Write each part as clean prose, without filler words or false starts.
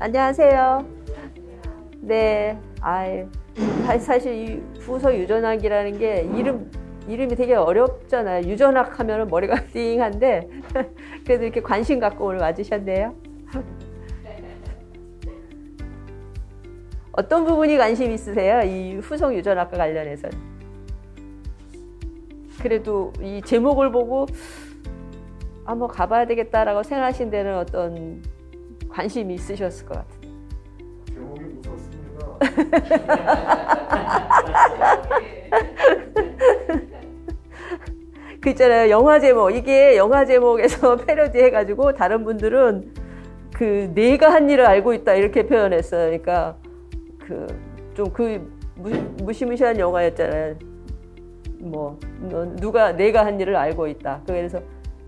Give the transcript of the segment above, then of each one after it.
안녕하세요. 네, 사실 이 후성 유전학이라는 게 이름이 되게 어렵잖아요. 유전학 하면 머리가 띵한데 그래도 이렇게 관심 갖고 오늘 와주셨네요. 어떤 부분이 관심 있으세요? 이 후성 유전학과 관련해서. 그래도 이 제목을 보고 한번 가봐야 되겠다라고 생각하신 데는 어떤 관심이 있으셨을 것 같아요. 제목이 무섭습니다. 그 있잖아요. 영화 제목. 이게 영화 제목에서 패러디 해가지고 다른 분들은 그 내가 한 일을 알고 있다 이렇게 표현했어요. 그러니까 무시무시한 영화였잖아요. 누가 내가 한 일을 알고 있다. 그래서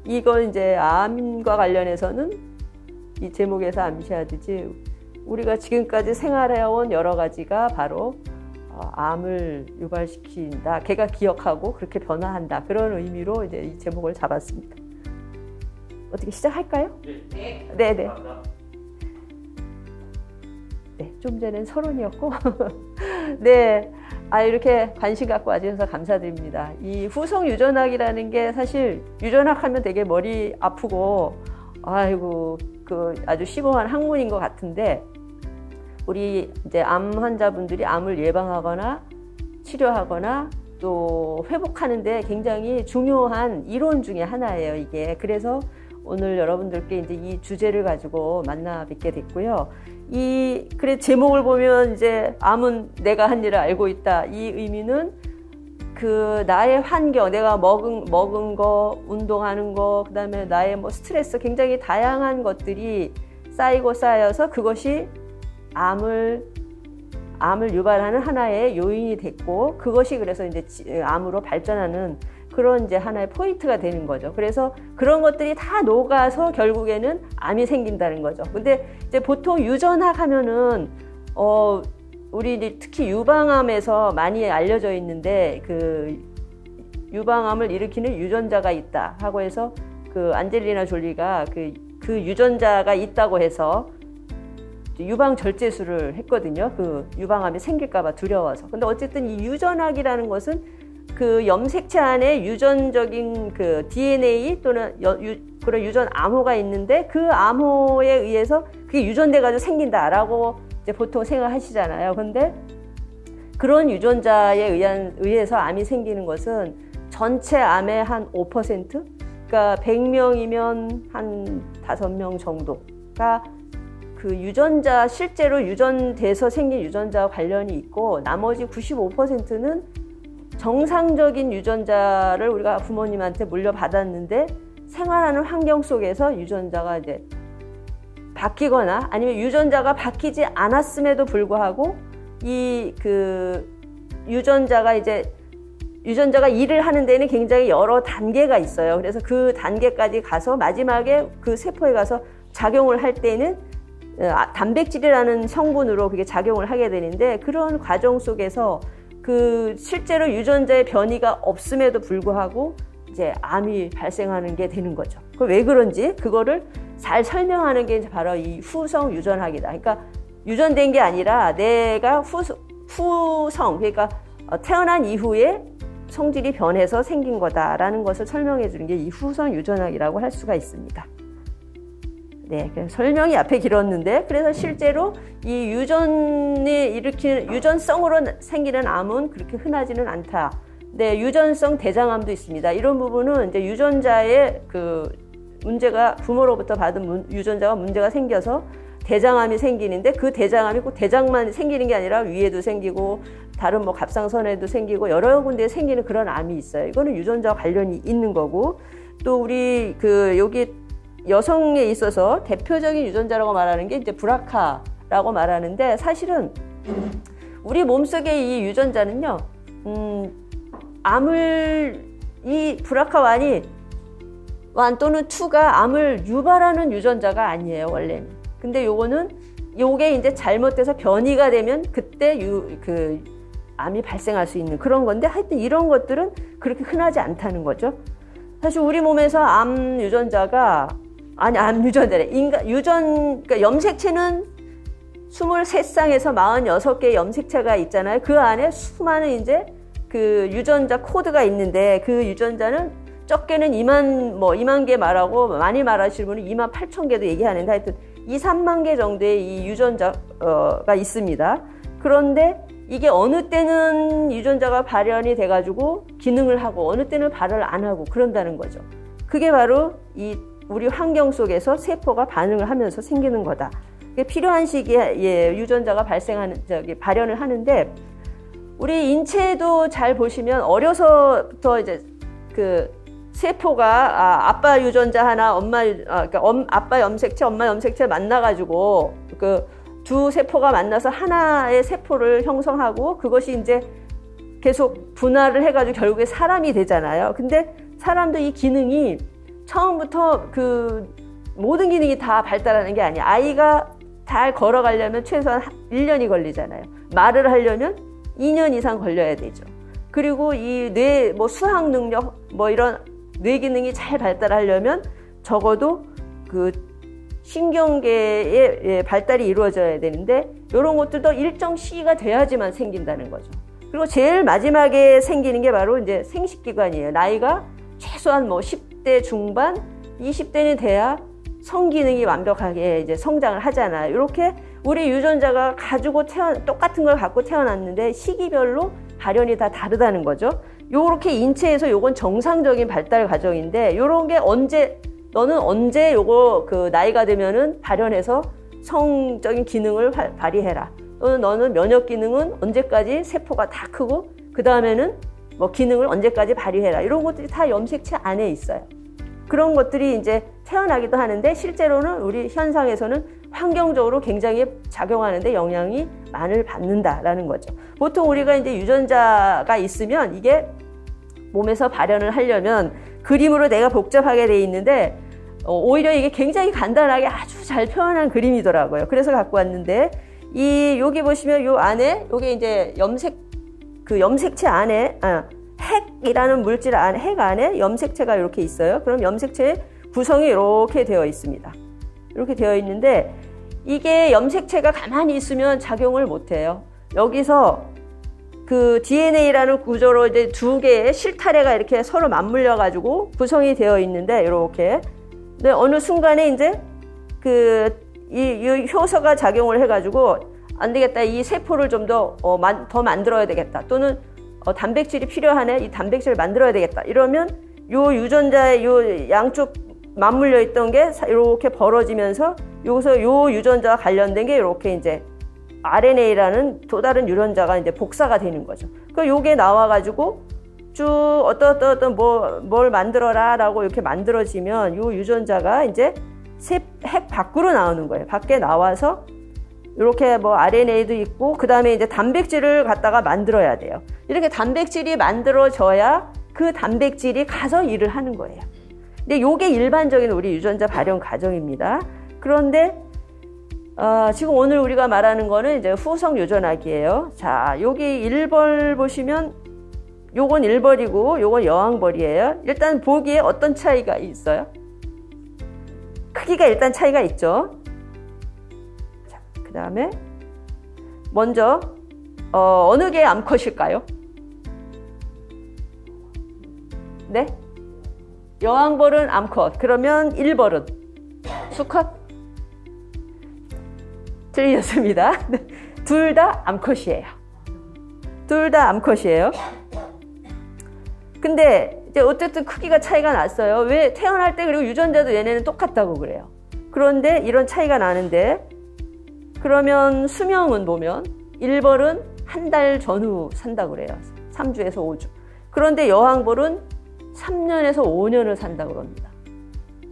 이건 이제 암과 관련해서는 이 제목에서 암시하듯이 우리가 지금까지 생활해온 여러 가지가 바로 암을 유발시킨다. 걔가 기억하고 그렇게 변화한다. 그런 의미로 이제 이 제목을 잡았습니다. 어떻게 시작할까요? 네. 네네. 네, 좀 전엔 서론이었고. 네. 이렇게 관심 갖고 와주셔서 감사드립니다. 이 후성 유전학이라는 게 사실 유전학 하면 되게 머리 아프고, 아주 심오한 학문인 것 같은데, 우리 이제 암 환자분들이 암을 예방하거나 치료하거나 또 회복하는데 굉장히 중요한 이론 중에 하나예요, 이게. 그래서 오늘 여러분들께 이제 이 주제를 가지고 만나 뵙게 됐고요. 그래, 제목을 보면 이제 암은 내가 한 일을 알고 있다. 이 의미는 나의 환경, 내가 먹은 거, 운동하는 거, 그 다음에 나의 스트레스, 굉장히 다양한 것들이 쌓여서 그것이 암을 유발하는 하나의 요인이 됐고, 그것이 그래서 이제 암으로 발전하는 그런 이제 하나의 포인트가 되는 거죠. 그래서 그런 것들이 다 녹아서 결국에는 암이 생긴다는 거죠. 근데 이제 보통 유전학 하면은, 우리 이제 특히 유방암에서 많이 알려져 있는데, 유방암을 일으키는 유전자가 있다 하고 해서 안젤리나 졸리가 그 유전자가 있다고 해서 유방 절제술을 했거든요. 유방암이 생길까봐 두려워서. 근데 어쨌든 이 유전학이라는 것은 염색체 안에 유전적인 DNA 또는 그런 유전 암호가 있는데 그 암호에 의해서 그게 유전돼가지고 생긴다라고 이제 보통 생각하시잖아요. 근데 그런 유전자에 의해서 암이 생기는 것은 전체 암의 한 5%? 그러니까 100명이면 한 5명 정도가 실제로 유전돼서 생긴 유전자와 관련이 있고, 나머지 95%는 정상적인 유전자를 우리가 부모님한테 물려받았는데 생활하는 환경 속에서 유전자가 이제 바뀌거나 아니면 유전자가 바뀌지 않았음에도 불구하고 유전자가 일을 하는 데는 굉장히 여러 단계가 있어요. 그래서 그 단계까지 가서 마지막에 그 세포에 가서 작용을 할 때는 단백질이라는 성분으로 그게 작용을 하게 되는데, 그런 과정 속에서 실제로 유전자의 변이가 없음에도 불구하고 이제 암이 발생하는 게 되는 거죠. 왜 그런지 그거를 잘 설명하는 게 바로 이 후성 유전학이다. 그러니까 유전된 게 아니라 내가 후성, 그러니까 태어난 이후에 성질이 변해서 생긴 거다라는 것을 설명해 주는 게 이 후성 유전학이라고 할 수가 있습니다. 네, 설명이 앞에 길었는데, 그래서 실제로 이 유전성으로 생기는 암은 그렇게 흔하지는 않다. 네, 유전성 대장암도 있습니다. 이런 부분은 이제 유전자의 문제가, 부모로부터 받은 유전자가 문제가 생겨서 대장암이 생기는데, 그 대장암이 꼭 대장만 생기는 게 아니라 위에도 생기고 다른 갑상선에도 생기고 여러 군데에 생기는 그런 암이 있어요. 이거는 유전자와 관련이 있는 거고, 또 우리 여기 여성에 있어서 대표적인 유전자라고 말하는 게 이제 브라카라고 말하는데, 사실은 우리 몸속의 이 유전자는요, 이 브라카1 또는 2가 암을 유발하는 유전자가 아니에요, 원래는. 근데 요게 이제 잘못돼서 변이가 되면 그때 암이 발생할 수 있는 그런 건데, 하여튼 이런 것들은 그렇게 흔하지 않다는 거죠. 사실 우리 몸에서 암 유전자가, 암 유전자래. 그러니까 염색체는 23쌍에서 46개의 염색체가 있잖아요. 그 안에 수많은 이제 그 유전자 코드가 있는데 그 유전자는 적게는 2만 개 말하고 많이 말하시는 분은 2만 8천 개도 얘기하는데 하여튼 2, 3만 개 정도의 이 유전자가 있습니다. 그런데 이게 어느 때는 유전자가 발현이 돼가지고 기능을 하고 어느 때는 발현을 안 하고 그런다는 거죠. 그게 바로 이 우리 환경 속에서 세포가 반응을 하면서 생기는 거다. 필요한 시기에 유전자가 발현을 하는데 우리 인체도 잘 보시면 어려서부터 이제 그 세포가 아빠 유전자 하나, 그러니까 아빠 염색체, 엄마 염색체 만나가지고 그 두 세포가 만나서 하나의 세포를 형성하고 그것이 이제 계속 분할을 해가지고 결국에 사람이 되잖아요. 근데 사람도 이 기능이 처음부터 그 모든 기능이 다 발달하는 게 아니야. 아이가 잘 걸어가려면 최소한 1년이 걸리잖아요. 말을 하려면 2년 이상 걸려야 되죠. 그리고 이 뇌, 수학 능력, 이런 뇌 기능이 잘 발달하려면 적어도 그 신경계의 발달이 이루어져야 되는데 이런 것들도 일정 시기가 돼야지만 생긴다는 거죠. 그리고 제일 마지막에 생기는 게 바로 이제 생식기관이에요. 나이가 최소한 10대 중반, 20대는 돼야 성기능이 완벽하게 이제 성장을 하잖아요. 이렇게 우리 유전자가 똑같은 걸 갖고 태어났는데 시기별로 발현이 다 다르다는 거죠. 요렇게 인체에서 요건 정상적인 발달 과정인데 요런 게 너는 언제 요거 그 나이가 되면은 발현해서 성적인 기능을 발휘해라. 또는 너는 면역 기능은 언제까지 세포가 다 크고 그 다음에는 기능을 언제까지 발휘해라. 이런 것들이 다 염색체 안에 있어요. 그런 것들이 이제 태어나기도 하는데 실제로는 우리 현상에서는 환경적으로 굉장히 작용하는데 영향이 많이 받는다라는 거죠. 보통 우리가 이제 유전자가 있으면 이게 몸에서 발현을 하려면 그림으로 내가 복잡하게 돼 있는데 오히려 이게 굉장히 간단하게 아주 잘 표현한 그림이더라고요. 그래서 갖고 왔는데 여기 보시면 요 안에 요게 이제 염색체 안에 핵이라는 물질 안에 핵 안에 염색체가 이렇게 있어요. 그럼 염색체의 구성이 이렇게 되어 있습니다. 이렇게 되어 있는데 이게 염색체가 가만히 있으면 작용을 못 해요. 여기서 그 DNA라는 구조로 이제 두 개의 실타래가 이렇게 서로 맞물려 가지고 구성이 되어 있는데 이렇게 근데 어느 순간에 이제 이 효소가 작용을 해 가지고 안 되겠다. 이 세포를 좀 더 만들어야 되겠다. 또는 단백질이 필요하네. 이 단백질을 만들어야 되겠다. 이러면 요 유전자의 요 양쪽 맞물려 있던 게 이렇게 벌어지면서 여기서 요 유전자와 관련된 게 이렇게 이제 RNA라는 또 다른 유전자가 이제 복사가 되는 거죠. 그 요게 나와가지고 쭉 어떤 뭘 만들어라라고 이렇게 만들어지면 요 유전자가 이제 핵 밖으로 나오는 거예요. 밖에 나와서 이렇게 RNA도 있고 그 다음에 이제 단백질을 갖다가 만들어야 돼요. 이렇게 단백질이 만들어져야 그 단백질이 가서 일을 하는 거예요. 근데 요게 일반적인 우리 유전자 발현 과정입니다. 그런데 지금 오늘 우리가 말하는 거는 이제 후성 유전학이에요. 자, 여기 1벌 보시면 요건 1벌이고 요건 여왕벌이에요. 일단 보기에 어떤 차이가 있어요? 크기가 일단 차이가 있죠. 자, 그 다음에 먼저 어느 게 암컷일까요? 네? 여왕벌은 암컷. 그러면 1벌은 수컷? 틀렸습니다. 둘 다 암컷이에요. 둘 다 암컷이에요. 근데 이제 어쨌든 크기가 차이가 났어요. 왜 태어날 때 그리고 유전자도 얘네는 똑같다고 그래요. 그런데 이런 차이가 나는데 그러면 수명은 보면 1벌은 한 달 전후 산다고 그래요. 3주에서 5주. 그런데 여왕벌은 3년에서 5년을 산다고 그럽니다.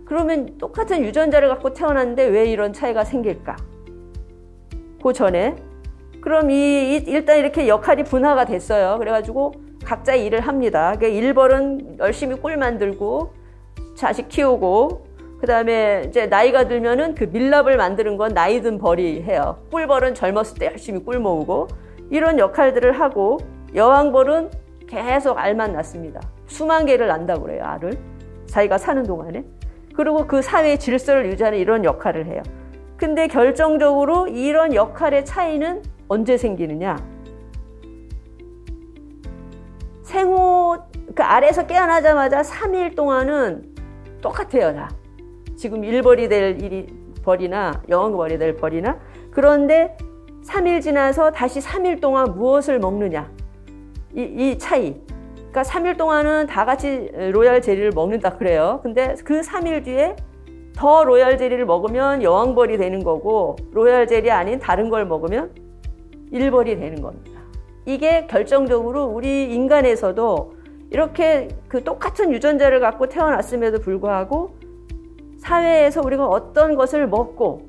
그러면 똑같은 유전자를 갖고 태어났는데 왜 이런 차이가 생길까? 그 전에 그럼 일단 이렇게 역할이 분화가 됐어요. 그래가지고 각자 일을 합니다. 그러니까 1벌은 열심히 꿀 만들고 자식 키우고 그 다음에 이제 나이가 들면은 그 밀랍을 만드는 건 나이 든 벌이 해요. 꿀벌은 젊었을 때 열심히 꿀 모으고 이런 역할들을 하고 여왕벌은 계속 알만 낳습니다. 수만 개를 낳는다고 그래요. 알을 자기가 사는 동안에. 그리고 그 사회의 질서를 유지하는 이런 역할을 해요. 근데 결정적으로 이런 역할의 차이는 언제 생기느냐? 생후 그 아래에서 깨어나자마자 3일 동안은 똑같아요, 다. 지금 일벌이 될 일이 벌이나 영원벌이 될 벌이나. 그런데 3일 지나서 다시 3일 동안 무엇을 먹느냐, 이 차이. 그러니까 3일 동안은 다 같이 로얄 젤리를 먹는다 그래요. 근데 그 3일 뒤에 더 로얄 젤리를 먹으면 여왕벌이 되는 거고, 로얄 젤리 아닌 다른 걸 먹으면 일벌이 되는 겁니다. 이게 결정적으로 우리 인간에서도 이렇게 그 똑같은 유전자를 갖고 태어났음에도 불구하고 사회에서 우리가 어떤 것을 먹고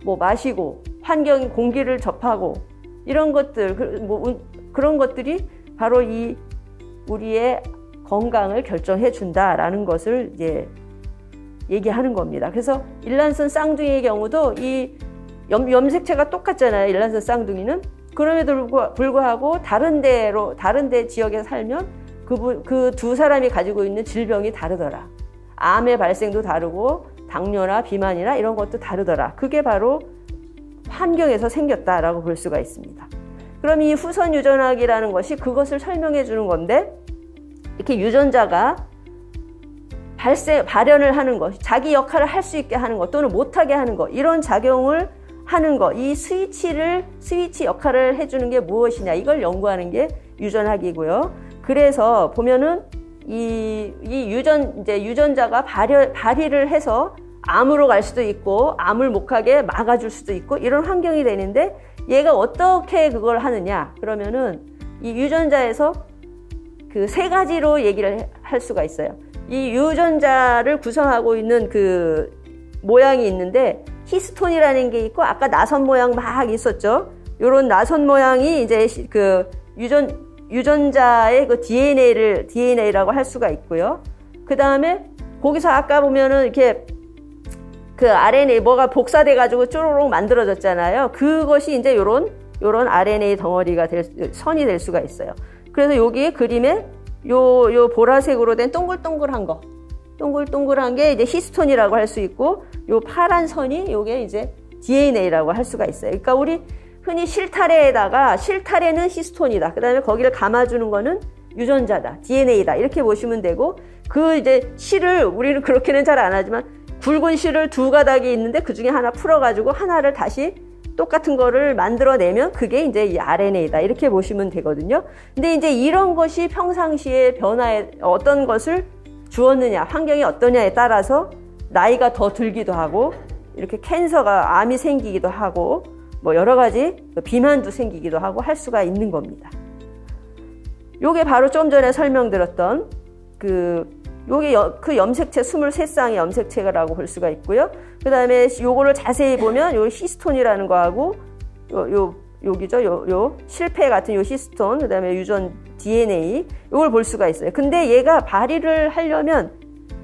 뭐 마시고 환경 공기를 접하고 이런 것들, 그런 것들이 바로 이 우리의 건강을 결정해 준다라는 것을 이제 얘기하는 겁니다. 그래서 일란성 쌍둥이의 경우도 이 염색체가 똑같잖아요. 일란성 쌍둥이는. 그럼에도 불구하고 다른 데 지역에 살면 그 두 사람이 가지고 있는 질병이 다르더라. 암의 발생도 다르고 당뇨나 비만이나 이런 것도 다르더라. 그게 바로 환경에서 생겼다라고 볼 수가 있습니다. 그럼 이 후선 유전학이라는 것이 그것을 설명해 주는 건데, 이렇게 유전자가 발현을 하는 것, 자기 역할을 할 수 있게 하는 것 또는 못하게 하는 것, 이런 작용을 하는 것, 이 스위치 역할을 해주는 게 무엇이냐, 이걸 연구하는 게 유전학이고요. 그래서 보면은 이 유전자가 발휘를 해서 암으로 갈 수도 있고 암을 못 가게 막아줄 수도 있고 이런 환경이 되는데, 얘가 어떻게 그걸 하느냐, 그러면은 이 유전자에서 그 세 가지로 얘기를 할 수가 있어요. 이 유전자를 구성하고 있는 그 모양이 있는데, 히스톤이라는 게 있고, 아까 나선 모양 막 있었죠. 요런 나선 모양이 이제 그 유전자의 그 DNA라고 할 수가 있고요. 그 다음에 거기서 아까 보면은 이렇게 그 RNA 뭐가 복사돼가지고 쪼로록 만들어졌잖아요. 그것이 이제 요런 RNA 덩어리가 선이 될 수가 있어요. 그래서 여기 그림에 요 보라색으로 된 동글동글한 게 이제 히스톤이라고 할 수 있고, 요 파란 선이 요게 이제 DNA라고 할 수가 있어요. 그러니까 우리 흔히 실타래는 히스톤이다. 그다음에 거기를 감아주는 거는 유전자다, DNA다, 이렇게 보시면 되고, 그 이제 실을 우리는 그렇게는 잘 안 하지만 굵은 실을 두 가닥이 있는데 그 중에 하나 풀어가지고 하나를 다시 똑같은 거를 만들어내면 그게 이제 이 RNA다, 이렇게 보시면 되거든요. 근데 이제 이런 것이 평상시에 변화에 어떤 것을 주었느냐, 환경이 어떠냐에 따라서 나이가 더 들기도 하고, 이렇게 캔서가, 암이 생기기도 하고, 뭐 여러 가지 비만도 생기기도 하고 할 수가 있는 겁니다. 요게 바로 좀 전에 설명드렸던 요게 그 염색체 23쌍의 염색체라고 볼 수가 있고요. 그 다음에 요거를 자세히 보면 요 히스톤이라는 거하고 여기죠. 요 실패 같은 요 히스톤, 그 다음에 유전 DNA, 요걸 볼 수가 있어요. 근데 얘가 발휘를 하려면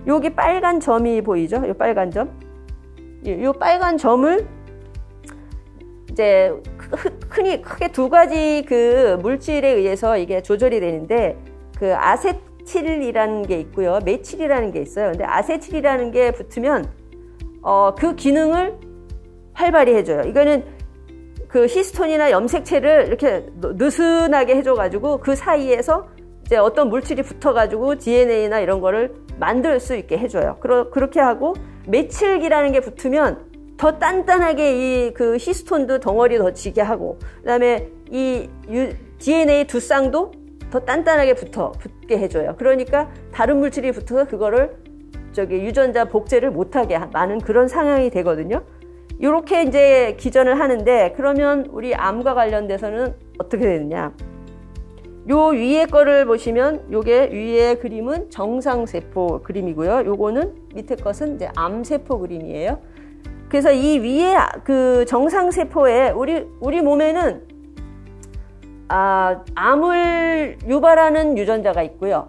여기 빨간 점이 보이죠? 요 빨간 점. 요 빨간 점을 이제 크게 두 가지 그 물질에 의해서 이게 조절이 되는데, 그 아세틸이라는 게 있고요, 메틸이라는 게 있어요. 근데 아세틸이라는 게 붙으면 그 기능을 활발히 해줘요. 이거는 그 히스톤이나 염색체를 이렇게 느슨하게 해줘가지고 그 사이에서 이제 어떤 물질이 붙어가지고 DNA나 이런 거를 만들 수 있게 해줘요. 그렇게 하고, 메칠기라는 게 붙으면 더 단단하게 그 히스톤도 덩어리 더 지게 하고, 그 다음에 이 DNA 두 쌍도 더 단단하게 붙게 해줘요. 그러니까 다른 물질이 붙어서 그거를 유전자 복제를 못하게 하는 그런 상황이 되거든요. 이렇게 이제 기전을 하는데, 그러면 우리 암과 관련돼서는 어떻게 되느냐. 요 위에 거를 보시면 요게 위에 그림은 정상세포 그림이고요. 요거는 밑에 것은 이제 암세포 그림이에요. 그래서 이 위에 그 정상세포에 우리 몸에는 암을 유발하는 유전자가 있고요.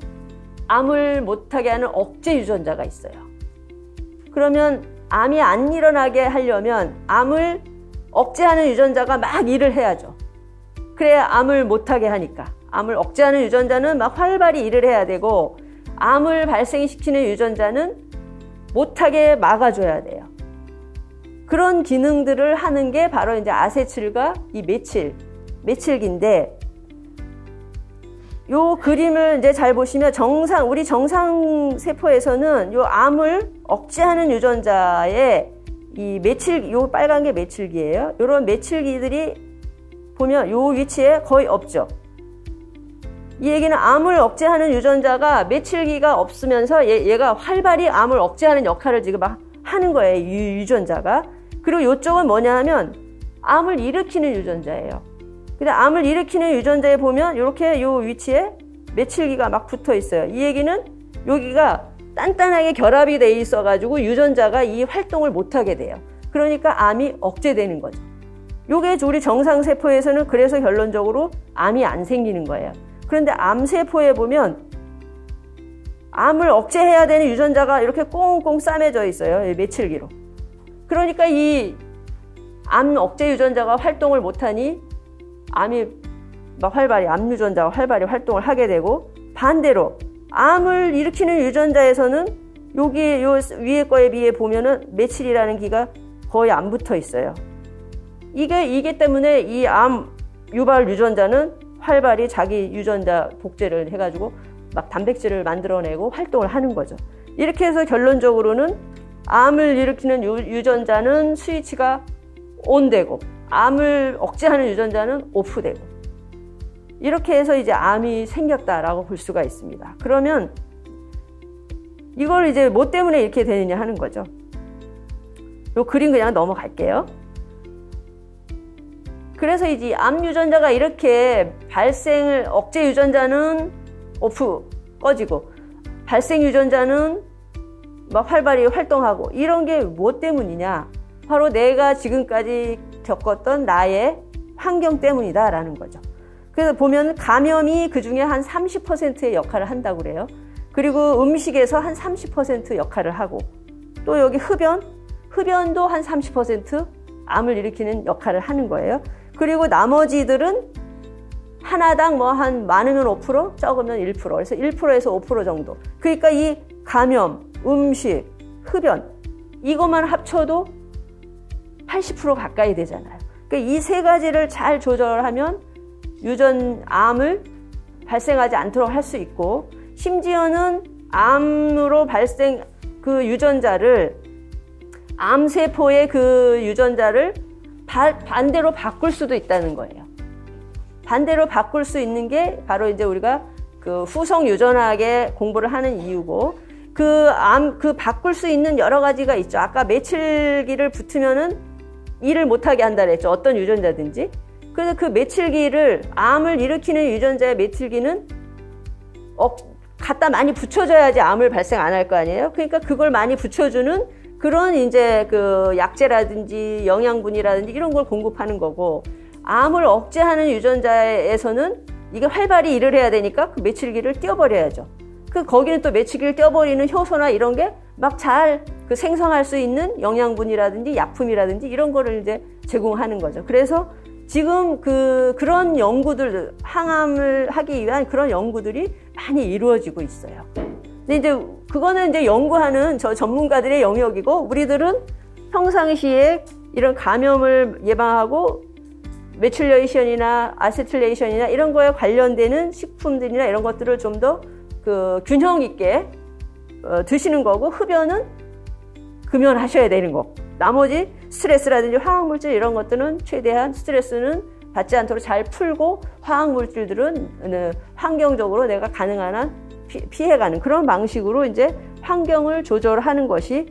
암을 못하게 하는 억제 유전자가 있어요. 그러면 암이 안 일어나게 하려면 암을 억제하는 유전자가 막 일을 해야죠. 그래야 암을 못하게 하니까. 암을 억제하는 유전자는 막 활발히 일을 해야 되고, 암을 발생시키는 유전자는 못하게 막아줘야 돼요. 그런 기능들을 하는 게 바로 이제 아세틸과 이 메칠기인데, 요 그림을 이제 잘 보시면 우리 정상 세포에서는 요 암을 억제하는 유전자에 이 요 빨간 게 메칠기예요. 요런 메칠기들이 보면 요 위치에 거의 없죠. 이 얘기는 암을 억제하는 유전자가 메칠기가 없으면서 얘가 활발히 암을 억제하는 역할을 지금 막 하는 거예요. 이 유전자가. 그리고 요쪽은 뭐냐 하면 암을 일으키는 유전자예요. 근데 암을 일으키는 유전자에 보면 이렇게 요 위치에 메칠기가 막 붙어 있어요. 이 얘기는 여기가 단단하게 결합이 돼 있어가지고 유전자가 이 활동을 못하게 돼요. 그러니까 암이 억제되는 거죠. 요게 우리 정상세포에서는 그래서 결론적으로 암이 안 생기는 거예요. 그런데 암세포에 보면 암을 억제해야 되는 유전자가 이렇게 꽁꽁 싸매져 있어요. 메칠기로. 그러니까 이 암 억제 유전자가 활동을 못하니 암이 막 암 유전자가 활발히 활동을 하게 되고, 반대로 암을 일으키는 유전자에서는 여기 요 위에 거에 비해 보면은 메칠이라는 기가 거의 안 붙어 있어요. 이게 때문에 이 암 유발 유전자는 활발히 자기 유전자 복제를 해가지고 막 단백질을 만들어내고 활동을 하는 거죠. 이렇게 해서 결론적으로는 암을 일으키는 유전자는 스위치가 온되고, 암을 억제하는 유전자는 오프되고, 이렇게 해서 이제 암이 생겼다라고 볼 수가 있습니다. 그러면 이걸 이제 뭐 때문에 이렇게 되느냐 하는 거죠. 요 그림 그냥 넘어갈게요. 그래서 이제 암 유전자가 이렇게 억제 유전자는 오프 꺼지고 발생 유전자는 막 활발히 활동하고, 이런 게 뭐 때문이냐? 바로 내가 지금까지 겪었던 나의 환경 때문이다라는 거죠. 그래서 보면 감염이 그 중에 한 30%의 역할을 한다고 그래요. 그리고 음식에서 한 30% 역할을 하고, 또 여기 흡연도 한 30% 암을 일으키는 역할을 하는 거예요. 그리고 나머지들은 하나당 뭐 한 많으면 5%, 적으면 1%. 그래서 1%에서 5% 정도. 그러니까 이 감염, 음식, 흡연, 이것만 합쳐도 80% 가까이 되잖아요. 그러니까 이 세 가지를 잘 조절하면 암을 발생하지 않도록 할 수 있고, 심지어는 암으로 발생 그 유전자를, 암세포의 그 유전자를 반대로 바꿀 수도 있다는 거예요. 반대로 바꿀 수 있는 게 바로 이제 우리가 그 후성 유전학에 공부를 하는 이유고, 그 바꿀 수 있는 여러 가지가 있죠. 아까 메칠기를 붙으면은 일을 못하게 한다 그랬죠. 어떤 유전자든지. 그래서 그 메칠기를, 암을 일으키는 유전자의 메칠기는 갖다 많이 붙여줘야지 암을 발생 안 할 거 아니에요. 그러니까 그걸 많이 붙여주는 그런 이제 그 약재라든지 영양분이라든지 이런 걸 공급하는 거고, 암을 억제하는 유전자에서는 이게 활발히 일을 해야 되니까 그 메칠기를 띄워버려야죠. 거기는 또 메칠기를 띄워버리는 효소나 이런 게 막 잘 그 생성할 수 있는 영양분이라든지 약품이라든지 이런 거를 이제 제공하는 거죠. 그래서 지금 그런 연구들, 항암을 하기 위한 그런 연구들이 많이 이루어지고 있어요. 근데 이제 그거는 이제 연구하는 저 전문가들의 영역이고, 우리들은 평상시에 이런 감염을 예방하고 메틸레이션이나 아세틸레이션이나 이런 거에 관련되는 식품들이나 이런 것들을 좀 더 그 균형 있게 드시는 거고, 흡연은 금연하셔야 되는 거. 나머지 스트레스라든지 화학물질 이런 것들은 최대한 스트레스는 받지 않도록 잘 풀고, 화학물질들은 환경적으로 내가 가능한 한 피해가는 그런 방식으로 이제 환경을 조절하는 것이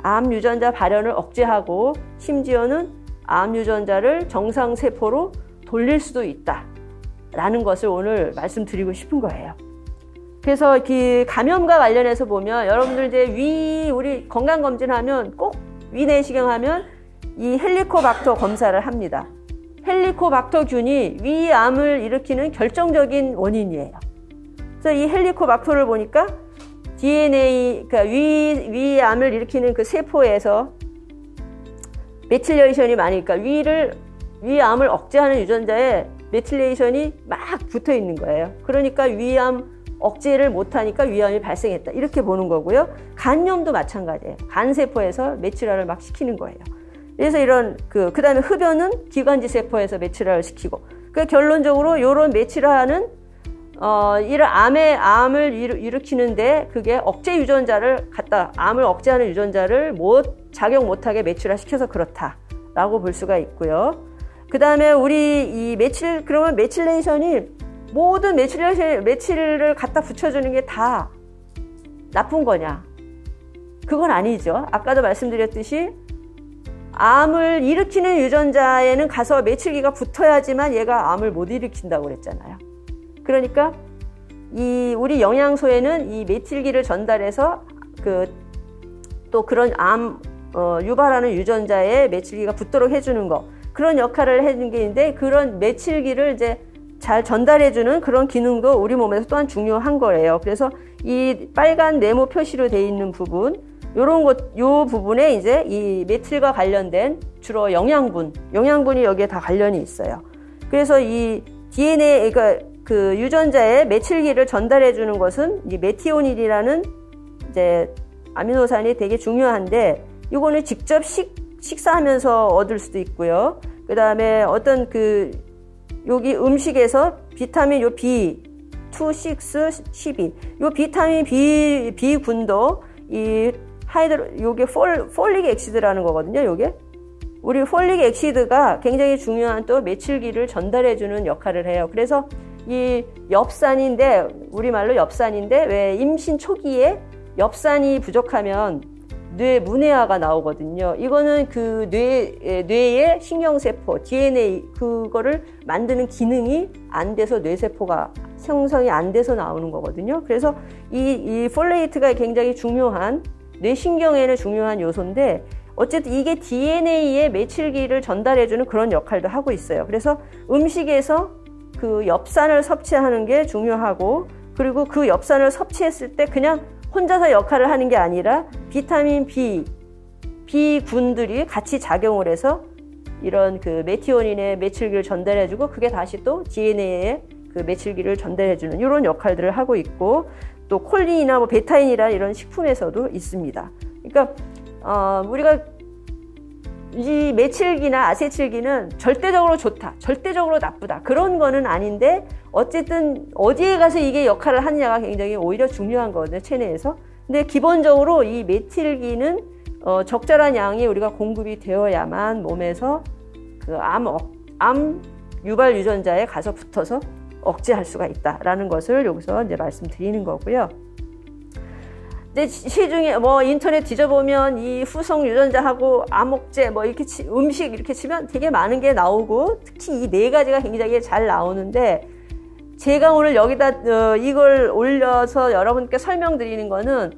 암 유전자 발현을 억제하고, 심지어는 암 유전자를 정상세포로 돌릴 수도 있다라는 것을 오늘 말씀드리고 싶은 거예요. 그래서 감염과 관련해서 보면 여러분들 이제 우리 건강검진하면 꼭 위내시경하면 이 헬리코박터 검사를 합니다. 헬리코박터균이 위암을 일으키는 결정적인 원인이에요. 그래서 이 헬리코박터를 보니까 DNA, 그러니까 위암을 일으키는 그 세포에서 메틸레이션이 많으니까 위암을 억제하는 유전자에 메틸레이션이 막 붙어 있는 거예요. 그러니까 위암 억제를 못하니까 위암이 발생했다, 이렇게 보는 거고요. 간염도 마찬가지예요. 간세포에서 메칠화를 막 시키는 거예요. 그래서 이런 그다음에 흡연은 기관지 세포에서 메칠화를 시키고 그 결론적으로 이런 메칠화는 이런 암을 일으키는데 그게 억제 유전자를 암을 억제하는 유전자를 작용 못하게 메칠화 시켜서 그렇다라고 볼 수가 있고요. 그 다음에 우리 그러면 메칠레이션이 모든 메칠을 갖다 붙여주는 게 다 나쁜 거냐? 그건 아니죠. 아까도 말씀드렸듯이 암을 일으키는 유전자에는 가서 메칠기가 붙어야지만 얘가 암을 못 일으킨다고 그랬잖아요. 그러니까 우리 영양소에는 이 메틸기를 전달해서 또 그런 암 유발하는 유전자에 메칠기가 붙도록 해주는 거 그런 역할을 해주는 게 있는데 그런 메칠기를 이제 잘 전달해주는 그런 기능도 우리 몸에서 또한 중요한 거예요. 그래서 이 빨간 네모 표시로 되어 있는 부분, 요 부분에 이제 이 메틸과 관련된 주로 영양분이 여기에 다 관련이 있어요. 그래서 이 DNA, 그러니까 그 유전자에 메칠기를 전달해주는 것은 이 메티오닐이라는 이제 아미노산이 되게 중요한데, 이거는 직접 식사하면서 얻을 수도 있고요. 그 다음에 어떤 여기 음식에서 비타민 요 B, 2, 6, 12. 요 비타민 B군도 요게 폴릭 액시드라는 거거든요, 요게. 우리 폴릭 액시드가 굉장히 중요한 또 메칠기를 전달해주는 역할을 해요. 그래서 이 엽산인데, 우리말로 엽산인데, 왜 임신 초기에 엽산이 부족하면 뇌 문해화가 나오거든요. 이거는 그 뇌의 신경세포, DNA, 그거를 만드는 기능이 안 돼서 뇌세포가 형성이 안 돼서 나오는 거거든요. 그래서 이 폴레이트가 굉장히 중요한, 뇌신경에는 중요한 요소인데, 어쨌든 이게 DNA에 메칠기를 전달해주는 그런 역할도 하고 있어요. 그래서 음식에서 그 엽산을 섭취하는 게 중요하고, 그리고 그 엽산을 섭취했을 때 그냥 혼자서 역할을 하는 게 아니라 비타민 B군들이 같이 작용을 해서 이런 그 메티오닌의 메칠기를 전달해주고, 그게 다시 또 DNA에 그 메칠기를 전달해주는 이런 역할들을 하고 있고, 또 콜린이나 뭐 베타인이라는 이런 식품에서도 있습니다. 그러니까 우리가 이 메칠기나 아세틸기는 절대적으로 좋다, 절대적으로 나쁘다, 그런 거는 아닌데, 어쨌든 어디에 가서 이게 역할을 하느냐가 굉장히 오히려 중요한 거거든요, 체내에서. 근데 기본적으로 이 메틸기는 적절한 양이 우리가 공급이 되어야만 몸에서 그 암 유발 유전자에 가서 붙어서 억제할 수가 있다라는 것을 여기서 이제 말씀드리는 거고요. 근데 시중에 뭐 인터넷 뒤져보면 이 후성 유전자하고 암 억제 뭐 이렇게 음식 이렇게 치면 되게 많은 게 나오고, 특히 이 네 가지가 굉장히 잘 나오는데, 제가 오늘 여기다 이걸 올려서 여러분께 설명드리는 거는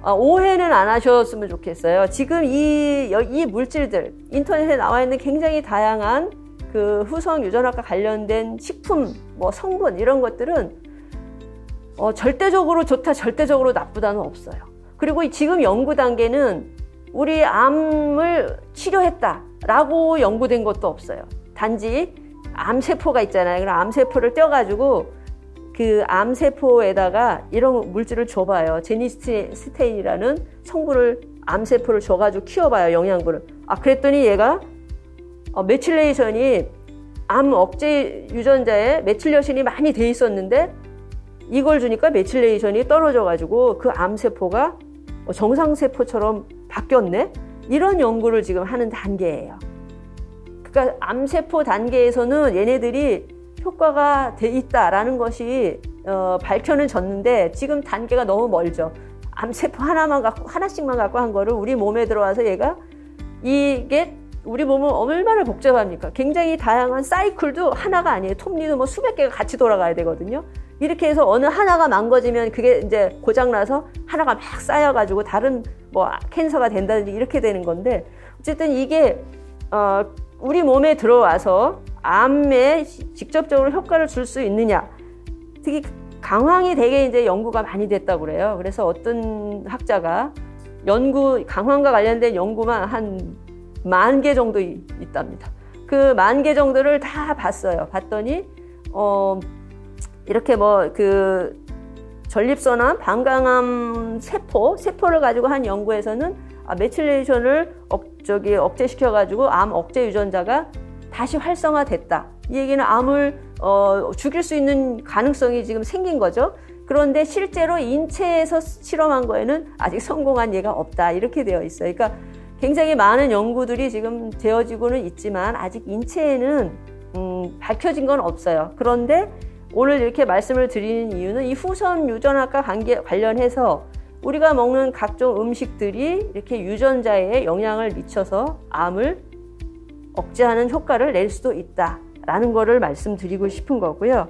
오해는 안 하셨으면 좋겠어요. 지금 이 물질들, 인터넷에 나와 있는 굉장히 다양한 그 후성 유전학과 관련된 식품, 뭐 성분 이런 것들은 절대적으로 좋다, 절대적으로 나쁘다는 없어요. 그리고 지금 연구 단계는 우리 암을 치료했다라고 연구된 것도 없어요. 단지 암세포가 있잖아요. 그럼 암세포를 떼어가지고 그 암세포에다가 이런 물질을 줘봐요. 제니스테인이라는 성분을 암세포를 줘가지고 키워봐요, 영양분을. 그랬더니 얘가 메틸레이션이 암 억제 유전자에 메틸레이션이 많이 돼 있었는데, 이걸 주니까 메틸레이션이 떨어져가지고 그 암세포가 정상세포처럼 바뀌었네? 이런 연구를 지금 하는 단계예요. 그러니까 암세포 단계에서는 얘네들이 효과가 돼 있다라는 것이 밝혀는 졌는데, 지금 단계가 너무 멀죠. 암세포 하나씩만 갖고 한 거를 우리 몸에 들어와서 이게 우리 몸은 얼마나 복잡합니까? 굉장히 다양한 사이클도 하나가 아니에요. 톱니도 뭐 수백 개가 같이 돌아가야 되거든요. 이렇게 해서 어느 하나가 망가지면 그게 이제 고장나서 하나가 막 쌓여가지고 다른 뭐 캔서가 된다든지 이렇게 되는 건데, 어쨌든 이게 우리 몸에 들어와서 암에 직접적으로 효과를 줄 수 있느냐. 특히 강황이 되게 이제 연구가 많이 됐다고 그래요. 그래서 어떤 학자가 강황과 관련된 연구만 한 10,000개 정도 있답니다. 그 10,000개 정도를 다 봤어요. 봤더니 이렇게 전립선암, 방광암 세포를 가지고 한 연구에서는 메틸레이션을 억제시켜가지고 암 억제 유전자가 다시 활성화됐다. 이 얘기는 암을 죽일 수 있는 가능성이 지금 생긴 거죠. 그런데 실제로 인체에서 실험한 거에는 아직 성공한 예가 없다. 이렇게 되어 있어요. 그러니까 굉장히 많은 연구들이 지금 되어지고는 있지만 아직 인체에는 밝혀진 건 없어요. 그런데 오늘 이렇게 말씀을 드리는 이유는 이 후선 유전학과 관련해서 우리가 먹는 각종 음식들이 이렇게 유전자에 영향을 미쳐서 암을 억제하는 효과를 낼 수도 있다라는 거를 말씀드리고 싶은 거고요.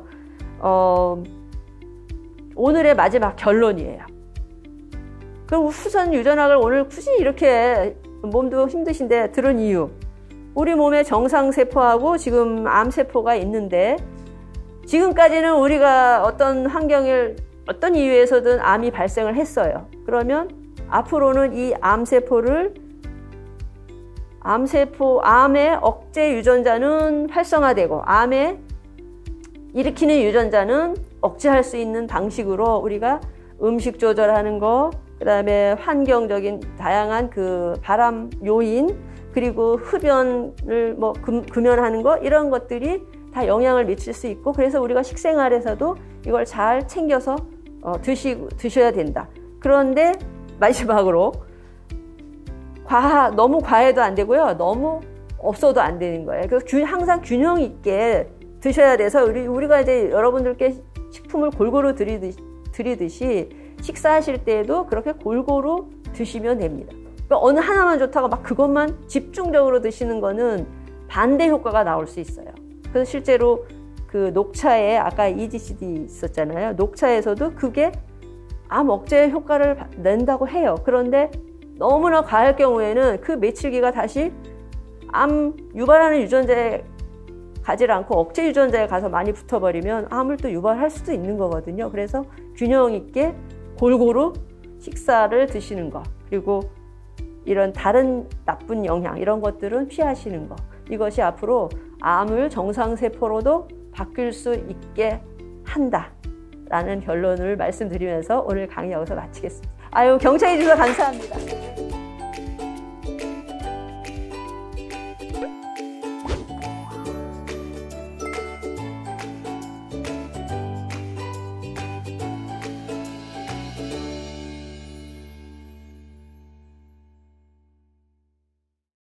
오늘의 마지막 결론이에요. 그럼 후선 유전학을 오늘 굳이 이렇게 몸도 힘드신데 들은 이유. 우리 몸에 정상세포하고 지금 암세포가 있는데 지금까지는 우리가 어떤 환경을 어떤 이유에서든 암이 발생을 했어요. 그러면 앞으로는 이 암의 억제 유전자는 활성화되고 암에 일으키는 유전자는 억제할 수 있는 방식으로 우리가 음식 조절하는 거, 그 다음에 환경적인 다양한 그 바람 요인, 그리고 흡연을 금연하는 거, 이런 것들이 다 영향을 미칠 수 있고, 그래서 우리가 식생활에서도 이걸 잘 챙겨서 드셔야 된다. 그런데 마지막으로 너무 과해도 안 되고요. 너무 없어도 안 되는 거예요. 그래서 항상 균형 있게 드셔야 돼서 우리가 이제 여러분들께 식품을 골고루 드리듯이 식사하실 때에도 그렇게 골고루 드시면 됩니다. 그러니까 어느 하나만 좋다고 막 그것만 집중적으로 드시는 거는 반대 효과가 나올 수 있어요. 그래서 실제로 그 녹차에 아까 EGCD 있었잖아요. 녹차에서도 그게 암 억제 효과를 낸다고 해요. 그런데 너무나 과할 경우에는 그 메칠기가 다시 암 유발하는 유전자에 가지 않고 억제 유전자에 가서 많이 붙어버리면 암을 또 유발할 수도 있는 거거든요. 그래서 균형 있게 골고루 식사를 드시는 거, 그리고 이런 다른 나쁜 영향 이런 것들은 피하시는 거, 이것이 앞으로 암을 정상세포로도 바뀔 수 있게 한다라는 결론을 말씀드리면서 오늘 강의 여기서 마치겠습니다. 경청해 주셔서 감사합니다.